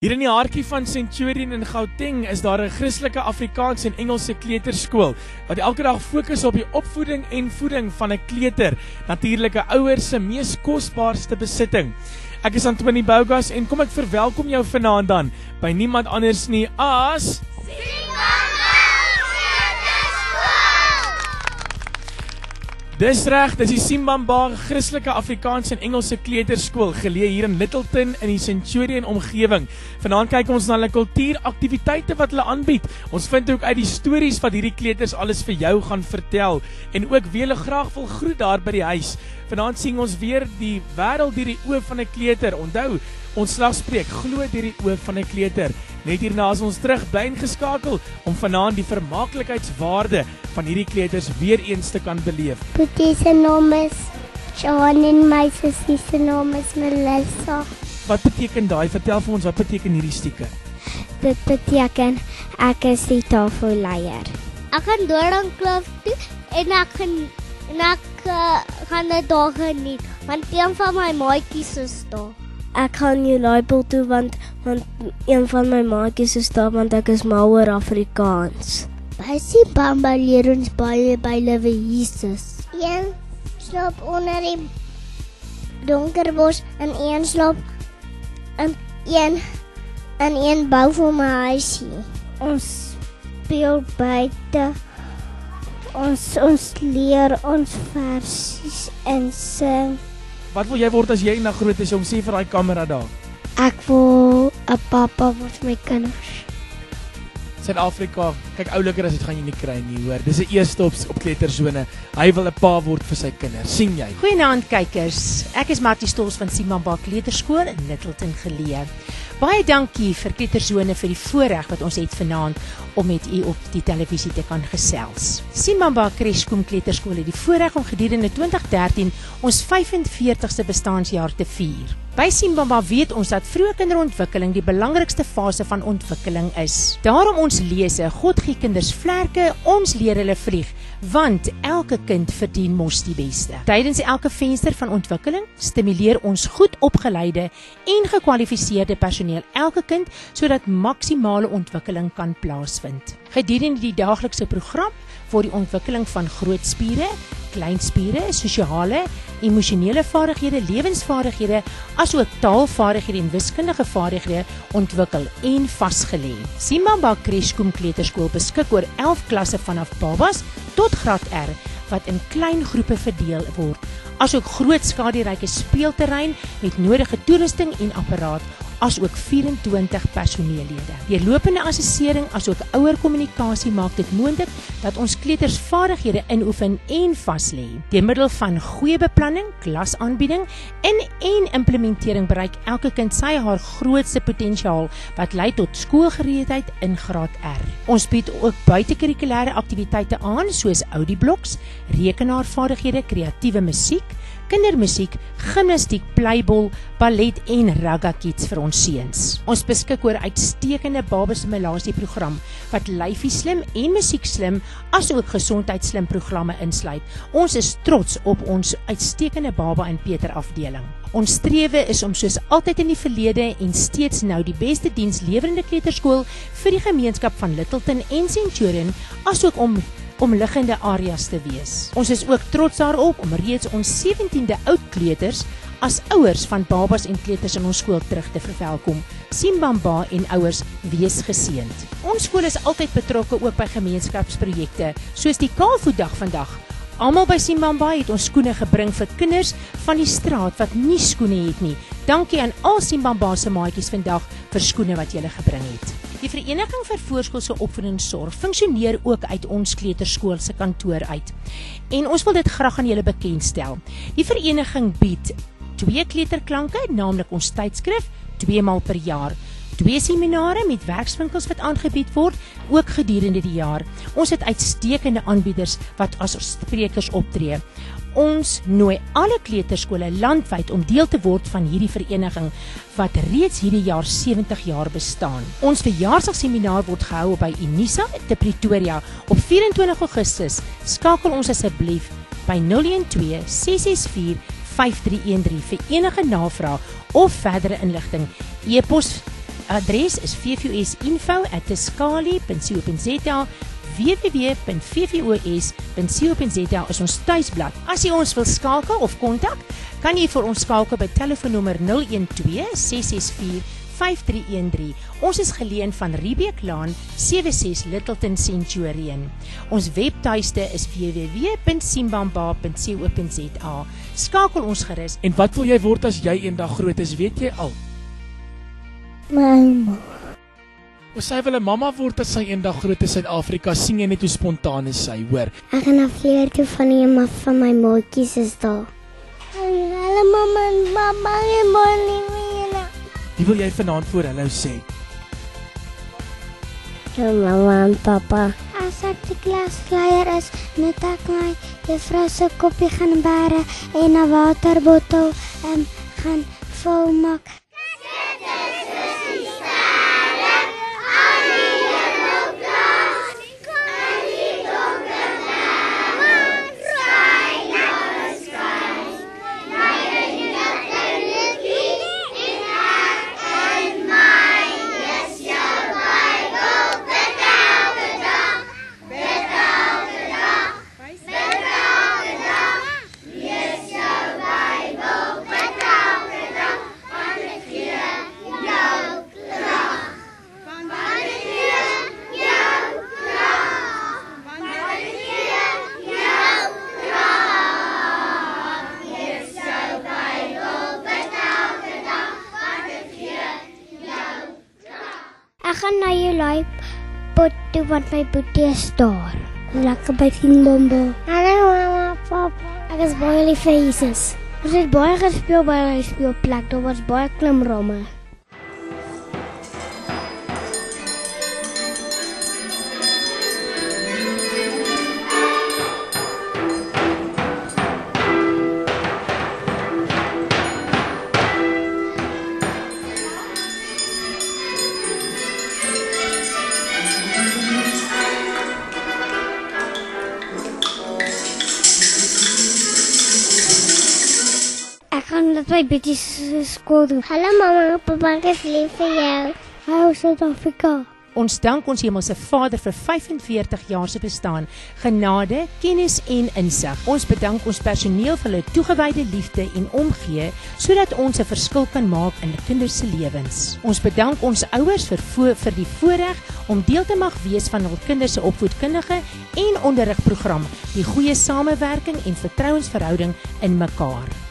Hier in die haartjie van Centurion in Gauteng is daar 'n Christelike Afrikaans en Engelse kleuterskool wat elke dag fokus op die opvoeding en voeding van 'n kleuter, natuurlik 'n ouer se mees kosbaarste besitting. Ek is Antoni Bougas en kom ek verwelkom jou vanaand dan by niemand anders nie as Dis reg, dis die Simbamba Christelike Afrikaans en Engelse kleuterskool geleë hier in Littleton in die Centurion omgewing. Vanaand kyk ons na hulle kultuuraktiwiteite wat hulle aanbied. Ons vind ook uit die stories wat hierdie kleuters alles vir jou gaan vertel en ook wie hulle graag wil groet daar by die huis. Vanaand sien ons weer die wêreld deur die oë van 'n kleuter. Onthou, ons slagspreuk glo deur die oë van 'n kleuter. Net hierna is ons terug bly ingeskakel om vanaand die vermaaklikheidswaarde van hierdie kleuters weer eens te kan beleef. Boetie se naam is Sean en my sussie se naam is Melissa. Wat beteken daai? Vertel vir ons, wat beteken hierdie stieke? Dit beteken ek is die tafelleier. Ek gaan Doringkloof toe en ek gaan dit daar geniet, want een van my maatjies is daar. Ek gaan Juliepel toe want een van my maatjies is daar want ek is mal oor Afrikaans. By Simbamba leer ons baie by Liewe Jesus. Een slaap onder die donker bos en een slaap in een bou vir my huisie. Ons speel buite. Ons leer ons versies en sing. Wat wil jy word as jy nou groot is? Om sê vir daai kamera daar. Ek wil 'n pappa word my kinders. Suid-Afrika, kyk ouliker as dit gaan jy nie kry nie, hoor. Dis 'n eerste op kleutersone. Hy wil 'n pa word vir sy kinders. Sien jy? Goeienaand kykers. Ek is Martie Stols van Simbamba Kleuterskool in Littleton geleë. Baie dankie vir Kleutersone vir die voorreg wat ons het vanaand om met u op die televisie te kan gesels. Simbamba Kreshkom Kleuterskool het die voorreg om gedurende 2013 ons 45ste bestaanjaar te vier. By Simbamba weet ons dat vroeë kinderontwikkeling die belangrikste fase van ontwikkeling is. Daarom ons lese, God gee kinders vlerke, ons leer hulle vlieg, want elke kind verdien mos die beste. Tydens elke venster van ontwikkeling stimuleer ons goed opgeleide en gekwalifiseerde personeel elke kind sodat maksimale ontwikkeling kan plaasvind. Gedurende die daaglikse program word die ontwikkeling van groot spiere, klein spiere, sosiale, emosionele vaardighede, lewensvaardighede, asook taalvaardighede en wiskundige vaardighede ontwikkel en vasgelê. Simbamba Kreshkom Kleuterskool beskik oor 11 klasse vanaf babas tot graad R wat in klein groepe verdeel word, asook groot skaderyke speelterrein met nodige toerusting en apparaat, asook 24 personeellede. Deurlopende assessering asook ouer kommunikasie maak dit moontlik dat ons kleuters vaardighede inoefen en vaslê. Deur middel van goeie beplanning, klasaanbieding en implementering bereik elke kind sy haar grootste potensiaal wat lei tot skoolgereedheid in graad R. Ons bied ook buitekurrikulêre aktiwiteite aan soos audiobloks, rekenaarvaardighede, kreatiewe musiek, kindermusiek, gimnastiek, pleibol, ballet en raga kits vir ons seuns. Ons beskik oor uitstekende babastimulasies-program wat lyfie slim en musiek slim asook gesondheidsslim programme insluit. Ons is trots op ons uitstekende baba en Peter afdeling. Ons strewe is om soos altyd in die verlede en steeds nou die beste dienslewerende kleuterskool vir die gemeenskap van Littleton en Centurion asook omliggende areas te wees. Ons is ook trots daarop om reeds ons 17de oud kleuters as ouers van babas en kleuters in ons skool terug te verwelkom. Simbamba en ouers, wees geseënd. Ons skool is altyd betrokke ook by gemeenskapsprojekte, soos die Kaalvoetdag vandag. Almal by Simbamba het ons skoene gebring vir kinders van die straat wat nie skoene het nie. Dankie aan al Simbamba se maatjies vandag vir skoene wat julle gebring het. Die Vereniging vir Voorskoolse Opvoedingssorg funksioneer ook uit ons kleuterskool se kantoor uit. En ons wil dit graag aan julle bekendstel. Die vereniging bied 2 kleuterklanke, naamlik ons tydskrif, 2 maal per jaar. 2 seminare met werkswinkels wat aangebied word, ook gedurende die jaar. Ons het uitstekende aanbieders wat as sprekers optree. Ons nooi alle kleuterskole landwyd om deel te word van hierdie vereniging wat reeds hierdie jaar 70 jaar bestaan. Ons verjaarsdagseminar word gehou by Unisa te Pretoria op 24 Augustus. Skakel ons asseblief by 012 664 5313 vir enige navraag of verdere inligting. E-pos adres is vvusinfo@tiscali.co.za. www.vvos.co.za is ons tuisblad. As jy ons wil skakel of kontak, kan jy vir ons skakel by telefoonnommer 012 664 5313. Ons is geleën van Riebeeklaan 76 Littleton Centurion. Ons webtuiste is www.simbamba.co.za. Skakel ons gerus. En wat wil jy word as jy eendag groot is, weet jy al? Mamma. Of sy wil 'n mamma word as sy eendag groot is in Suid-Afrika, sien jy net hoe spontaan is sy, hoor. Ek gaan na vleer toe van die ma van my maatjies is daar. Hallo mamma en papa en Bonnie. Wie wil jy vanaand voor hulle sê? Mamma en papa. As ek die klasleier is, moet ek my juffrou se koppie gaan bære en 'n waterbottel gaan vol maak. Ek gaan na jou laaipot toe want my boetie is daar. Lekker by Simbamba. Hallo mamma, papa. Ek is baie lief vir Jesus. Ons het baie gespeel by die speelplek. Daar was baie klimramme. Ek gaan dat my bietjie skool doen. Hallo mamma, papa, ek is lief vir jou. Hou Suid-Afrika. Ons dank ons Hemelse Vader vir 45 jaar se bestaan, genade, kennis en insig. Ons bedank ons personeel vir hulle toegewyde liefde en omgee, sodat ons 'n verskil kan maak in kinders se lewens. Ons bedank ons ouers vir die voorreg om deel te mag wees van hul kinders se opvoedkundige en onderrigprogram, die goeie samewerking en vertrouensverhouding in mekaar.